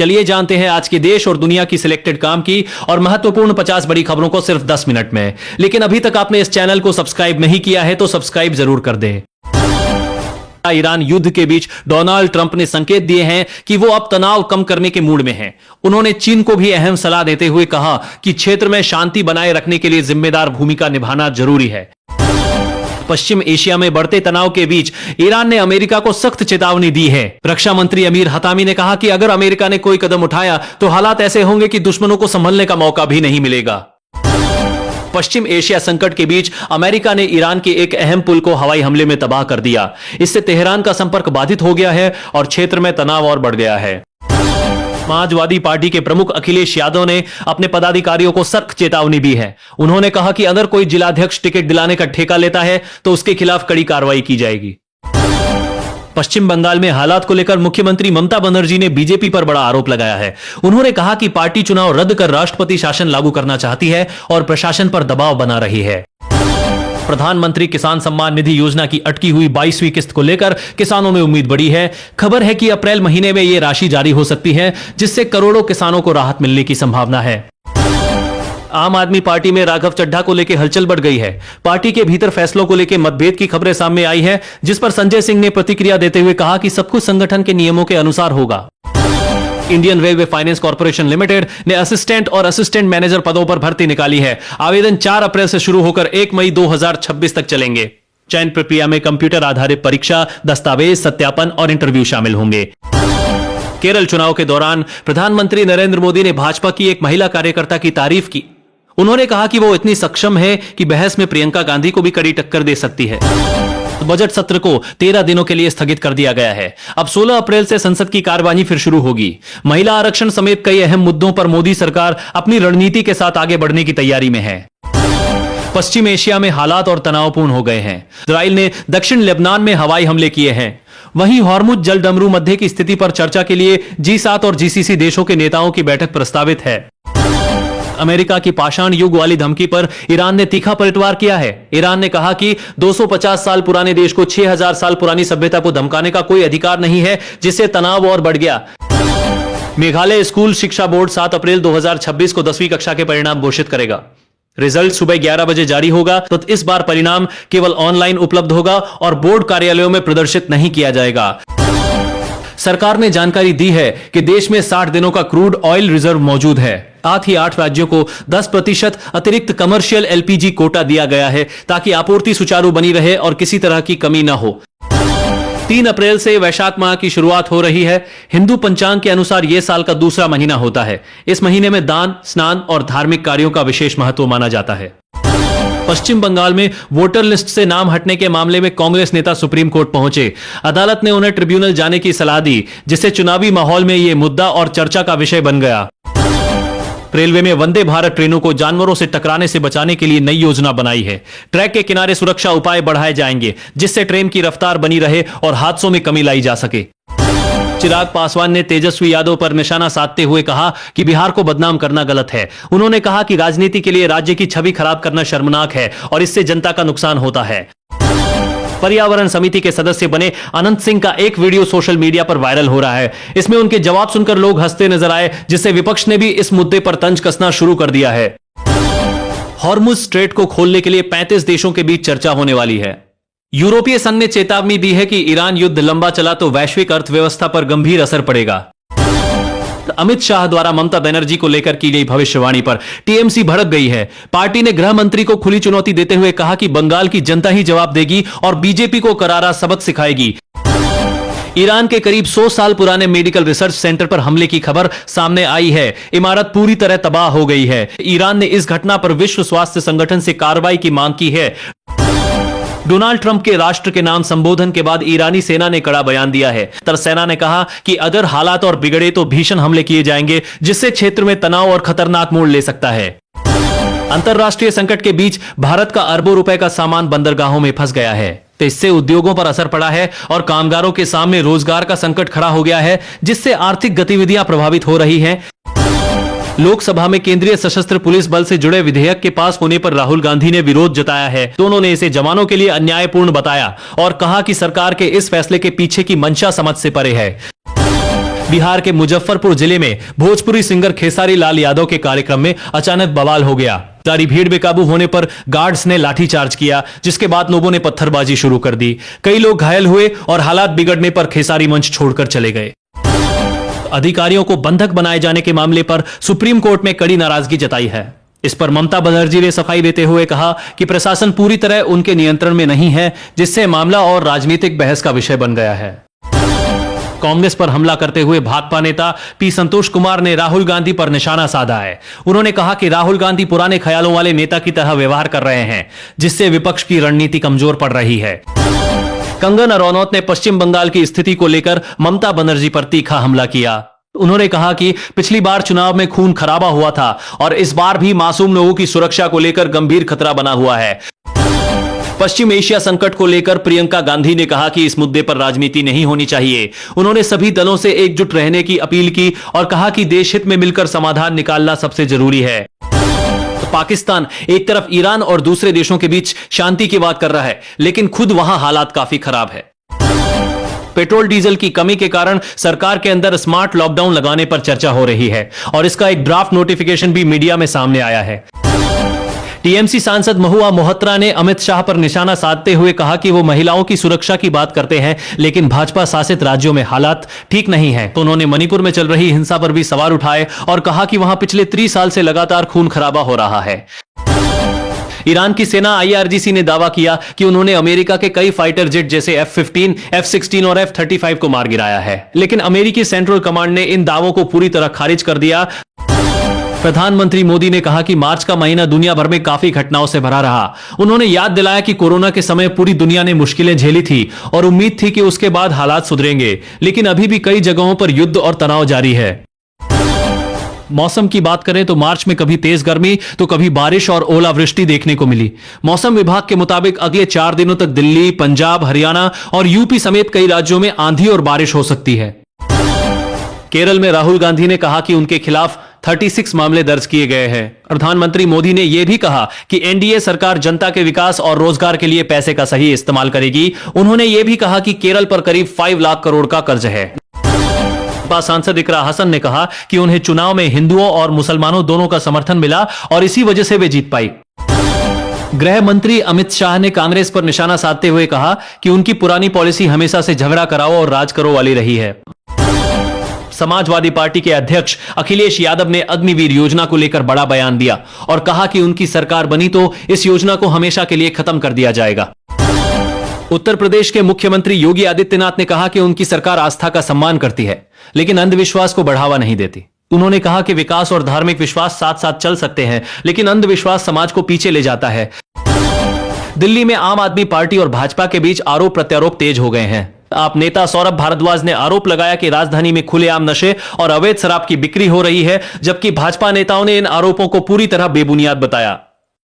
चलिए जानते हैं आज के देश और दुनिया की सिलेक्टेड काम की और महत्वपूर्ण 50 बड़ी खबरों को सिर्फ 10 मिनट में। लेकिन अभी तक आपने इस चैनल को सब्सक्राइब नहीं किया है तो सब्सक्राइब जरूर कर दें। ईरान युद्ध के बीच डोनाल्ड ट्रंप ने संकेत दिए हैं कि वो अब तनाव कम करने के मूड में हैं। उन्होंने चीन को भी अहम सलाह देते हुए कहा कि क्षेत्र में शांति बनाए रखने के लिए जिम्मेदार भूमिका निभाना जरूरी है। पश्चिम एशिया में बढ़ते तनाव के बीच ईरान ने अमेरिका को सख्त चेतावनी दी है। रक्षा मंत्री अमीर हतामी ने कहा कि अगर अमेरिका ने कोई कदम उठाया तो हालात ऐसे होंगे कि दुश्मनों को संभलने का मौका भी नहीं मिलेगा। पश्चिम एशिया संकट के बीच अमेरिका ने ईरान के एक अहम पुल को हवाई हमले में तबाह कर दिया। इससे तेहरान का संपर्क बाधित हो गया है और क्षेत्र में तनाव और बढ़ गया है। समाजवादी पार्टी के प्रमुख अखिलेश यादव ने अपने पदाधिकारियों को सख्त चेतावनी दी है। उन्होंने कहा कि अगर कोई जिलाध्यक्ष टिकट दिलाने का ठेका लेता है तो उसके खिलाफ कड़ी कार्रवाई की जाएगी। पश्चिम बंगाल में हालात को लेकर मुख्यमंत्री ममता बनर्जी ने बीजेपी पर बड़ा आरोप लगाया है। उन्होंने कहा कि पार्टी चुनाव रद्द कर राष्ट्रपति शासन लागू करना चाहती है और प्रशासन पर दबाव बना रही है। प्रधानमंत्री किसान सम्मान निधि योजना की अटकी हुई 22वीं किस्त को लेकर किसानों में उम्मीद बढ़ी है। खबर है कि अप्रैल महीने में यह राशि जारी हो सकती है, जिससे करोड़ों किसानों को राहत मिलने की संभावना है। आम आदमी पार्टी में राघव चड्ढा को लेकर हलचल बढ़ गई है। पार्टी के भीतर फैसलों को लेकर मतभेद की खबरें सामने आई है, जिस पर संजय सिंह ने प्रतिक्रिया देते हुए कहा कि सब कुछ संगठन के नियमों के अनुसार होगा। Indian railway finance corporation limited ने असिस्टेंट और असिस्टेंट मैनेजर पदों पर भर्ती निकाली है। आवेदन 4 अप्रैल से शुरू होकर 1 मई 2026 तक चलेंगे। चयन प्रक्रिया में कंप्यूटर आधारित परीक्षा, दस्तावेज सत्यापन और इंटरव्यू शामिल होंगे। केरल चुनाव के दौरान प्रधानमंत्री नरेंद्र मोदी ने भाजपा की एक महिला कार्यकर्ता की तारीफ की। उन्होंने कहा कि वो इतनी सक्षम है कि बहस में प्रियंका गांधी को भी कड़ी टक्कर दे सकती है। बजट सत्र को 13 दिनों के लिए स्थगित कर दिया गया है। अब 16 अप्रैल से संसद की कार्यवाही फिर शुरू होगी। महिला आरक्षण समेत कई अहम मुद्दों पर मोदी सरकार अपनी रणनीति के साथ आगे बढ़ने की तैयारी में है। पश्चिम एशिया में हालात और तनावपूर्ण हो गए हैं। इजराइल ने दक्षिण लेबनान में हवाई हमले किए हैं। वहीं हॉर्मुज जल डमरू मध्य की स्थिति पर चर्चा के लिए G7 और GCC देशों के नेताओं की बैठक प्रस्तावित है। अमेरिका की पाषाण युग वाली धमकी पर ईरान ने तीखा पलटवार किया है। ईरान ने कहा कि 250 साल पुराने देश को 6000 साल पुरानी सभ्यता को धमकाने का कोई अधिकार नहीं है, जिससे तनाव और बढ़ गया। मेघालय स्कूल शिक्षा बोर्ड 7 अप्रैल 2026 को 10वीं कक्षा के परिणाम घोषित करेगा। रिजल्ट सुबह 11 बजे जारी होगा, तो इस बार परिणाम केवल ऑनलाइन उपलब्ध होगा और बोर्ड कार्यालयों में प्रदर्शित नहीं किया जाएगा। सरकार ने जानकारी दी है कि देश में 60 दिनों का क्रूड ऑयल रिजर्व मौजूद है। साथ ही 8 राज्यों को 10% अतिरिक्त कमर्शियल LPG कोटा दिया गया है, ताकि आपूर्ति सुचारू बनी रहे और किसी तरह की कमी न हो। 3 अप्रैल से वैशाख माह की शुरुआत हो रही है। हिंदू पंचांग के अनुसार यह साल का दूसरा महीना होता है। इस महीने में दान, स्नान और धार्मिक कार्यों का विशेष महत्व माना जाता है। पश्चिम बंगाल में वोटर लिस्ट से नाम हटने के मामले में कांग्रेस नेता सुप्रीम कोर्ट पहुंचे। अदालत ने उन्हें ट्रिब्यूनल जाने की सलाह दी, जिससे चुनावी माहौल में यह मुद्दा और चर्चा का विषय बन गया। रेलवे में वंदे भारत ट्रेनों को जानवरों से टकराने से बचाने के लिए नई योजना बनाई है। ट्रैक के किनारे सुरक्षा उपाय बढ़ाए जाएंगे, जिससे ट्रेन की रफ्तार बनी रहे और हादसों में कमी लाई जा सके। चिराग पासवान ने तेजस्वी यादव पर निशाना साधते हुए कहा कि बिहार को बदनाम करना गलत है। उन्होंने कहा कि राजनीति के लिए राज्य की छवि खराब करना शर्मनाक है और इससे जनता का नुकसान होता है। पर्यावरण समिति के सदस्य बने अनंत सिंह का एक वीडियो सोशल मीडिया पर वायरल हो रहा है। इसमें उनके जवाब सुनकर लोग हंसते नजर आए, जिससे विपक्ष ने भी इस मुद्दे पर तंज कसना शुरू कर दिया है। हॉर्मुज स्ट्रेट को खोलने के लिए 35 देशों के बीच चर्चा होने वाली है। यूरोपीय संघ ने चेतावनी दी है कि ईरान युद्ध लंबा चला तो वैश्विक अर्थव्यवस्था पर गंभीर असर पड़ेगा। अमित शाह द्वारा ममता बनर्जी को लेकर की गई भविष्यवाणी पर टीएमसी भड़क गई है। पार्टी ने गृह मंत्री को खुली चुनौती देते हुए कहा कि बंगाल की जनता ही जवाब देगी और बीजेपी को करारा सबक सिखाएगी। ईरान के करीब 100 साल पुराने मेडिकल रिसर्च सेंटर पर हमले की खबर सामने आई है। इमारत पूरी तरह तबाह हो गई है। ईरान ने इस घटना पर विश्व स्वास्थ्य संगठन से कार्रवाई की मांग की है। डोनाल्ड ट्रंप के राष्ट्र के नाम संबोधन के बाद ईरानी सेना ने कड़ा बयान दिया है। सेना ने कहा कि अगर हालात और बिगड़े तो भीषण हमले किए जाएंगे, जिससे क्षेत्र में तनाव और खतरनाक मोड़ ले सकता है। अंतरराष्ट्रीय संकट के बीच भारत का अरबों रुपए का सामान बंदरगाहों में फंस गया है, तो इससे उद्योगों पर असर पड़ा है और कामगारों के सामने रोजगार का संकट खड़ा हो गया है, जिससे आर्थिक गतिविधियां प्रभावित हो रही हैं। लोकसभा में केंद्रीय सशस्त्र पुलिस बल से जुड़े विधेयक के पास होने पर राहुल गांधी ने विरोध जताया है। दोनों ने इसे जवानों के लिए अन्यायपूर्ण बताया और कहा कि सरकार के इस फैसले के पीछे की मंशा समझ से परे है। बिहार के मुजफ्फरपुर जिले में भोजपुरी सिंगर खेसारी लाल यादव के कार्यक्रम में अचानक बवाल हो गया। सारी भीड़ बेकाबू होने पर गार्ड्स ने लाठीचार्ज किया, जिसके बाद लोगों ने पत्थरबाजी शुरू कर दी। कई लोग घायल हुए और हालात बिगड़ने पर खेसारी मंच छोड़कर चले गए। अधिकारियों को बंधक बनाए जाने के मामले पर सुप्रीम कोर्ट में कड़ी नाराजगी जताई है। इस पर ममता बनर्जी ने सफाई देते हुए कहा कि प्रशासन पूरी तरह उनके नियंत्रण में नहीं है, जिससे मामला और राजनीतिक बहस का विषय बन गया है। कांग्रेस पर हमला करते हुए भाकपा नेता पी संतोष कुमार ने राहुल गांधी पर निशाना साधा है। उन्होंने कहा कि राहुल गांधी पुराने ख्यालों वाले नेता की तरह व्यवहार कर रहे हैं, जिससे विपक्ष की रणनीति कमजोर पड़ रही है। कंगना रनौत ने पश्चिम बंगाल की स्थिति को लेकर ममता बनर्जी पर तीखा हमला किया। उन्होंने कहा कि पिछली बार चुनाव में खून खराबा हुआ था और इस बार भी मासूम लोगों की सुरक्षा को लेकर गंभीर खतरा बना हुआ है। पश्चिम एशिया संकट को लेकर प्रियंका गांधी ने कहा कि इस मुद्दे पर राजनीति नहीं होनी चाहिए। उन्होंने सभी दलों से एकजुट रहने की अपील की और कहा कि देश हित में मिलकर समाधान निकालना सबसे जरूरी है। पाकिस्तान एक तरफ ईरान और दूसरे देशों के बीच शांति की बात कर रहा है, लेकिन खुद वहां हालात काफी खराब है। पेट्रोल डीजल की कमी के कारण सरकार के अंदर स्मार्ट लॉकडाउन लगाने पर चर्चा हो रही है और इसका एक ड्राफ्ट नोटिफिकेशन भी मीडिया में सामने आया है। टीएमसी सांसद महुआ मोहत्रा ने अमित शाह पर निशाना साधते हुए कहा कि वो महिलाओं की सुरक्षा की बात करते हैं, लेकिन भाजपा शासित राज्यों में हालात ठीक नहीं है। तो उन्होंने मणिपुर में चल रही हिंसा पर भी सवाल उठाए और कहा कि वहां पिछले 30 साल से लगातार खून खराबा हो रहा है। ईरान की सेना IRGC ने दावा किया कि उन्होंने अमेरिका के कई फाइटर जेट जैसे F-15, F-16 और F-35 को मार गिराया है, लेकिन अमेरिकी सेंट्रल कमांड ने इन दावों को पूरी तरह खारिज कर दिया। प्रधानमंत्री मोदी ने कहा कि मार्च का महीना दुनिया भर में काफी घटनाओं से भरा रहा। उन्होंने याद दिलाया कि कोरोना के समय पूरी दुनिया ने मुश्किलें झेली थी और उम्मीद थी कि उसके बाद हालात सुधरेंगे, लेकिन अभी भी कई जगहों पर युद्ध और तनाव जारी है। मौसम की बात करें तो मार्च में कभी तेज गर्मी तो कभी बारिश और ओलावृष्टि देखने को मिली। मौसम विभाग के मुताबिक अगले 4 दिनों तक दिल्ली, पंजाब, हरियाणा और यूपी समेत कई राज्यों में आंधी और बारिश हो सकती है। केरल में राहुल गांधी ने कहा कि उनके खिलाफ 36 मामले दर्ज किए गए हैं। प्रधानमंत्री मोदी ने यह भी कहा कि एनडीए सरकार जनता के विकास और रोजगार के लिए पैसे का सही इस्तेमाल करेगी। उन्होंने यह भी कहा कि केरल पर करीब 5 लाख करोड़ का कर्ज है। सांसद इकरा हसन ने कहा कि उन्हें चुनाव में हिंदुओं और मुसलमानों दोनों का समर्थन मिला और इसी वजह से वे जीत पाई। गृह मंत्री अमित शाह ने कांग्रेस पर निशाना साधते हुए कहा कि उनकी पुरानी पॉलिसी हमेशा से झगड़ा कराओ और राज करो वाली रही है। समाजवादी पार्टी के अध्यक्ष अखिलेश यादव ने अग्निवीर योजना को लेकर बड़ा बयान दिया और कहा कि उनकी सरकार बनी तो इस योजना को हमेशा के लिए खत्म कर दिया जाएगा। उत्तर प्रदेश के मुख्यमंत्री योगी आदित्यनाथ ने कहा कि उनकी सरकार आस्था का सम्मान करती है, लेकिन अंधविश्वास को बढ़ावा नहीं देती। उन्होंने कहा कि विकास और धार्मिक विश्वास साथ साथ चल सकते हैं, लेकिन अंधविश्वास समाज को पीछे ले जाता है। दिल्ली में आम आदमी पार्टी और भाजपा के बीच आरोप प्रत्यारोप तेज हो गए हैं। आप नेता सौरभ भारद्वाज ने आरोप लगाया कि राजधानी में खुलेआम नशे और अवैध शराब की बिक्री हो रही है, जबकि भाजपा नेताओं ने इन आरोपों को पूरी तरह बेबुनियाद बताया।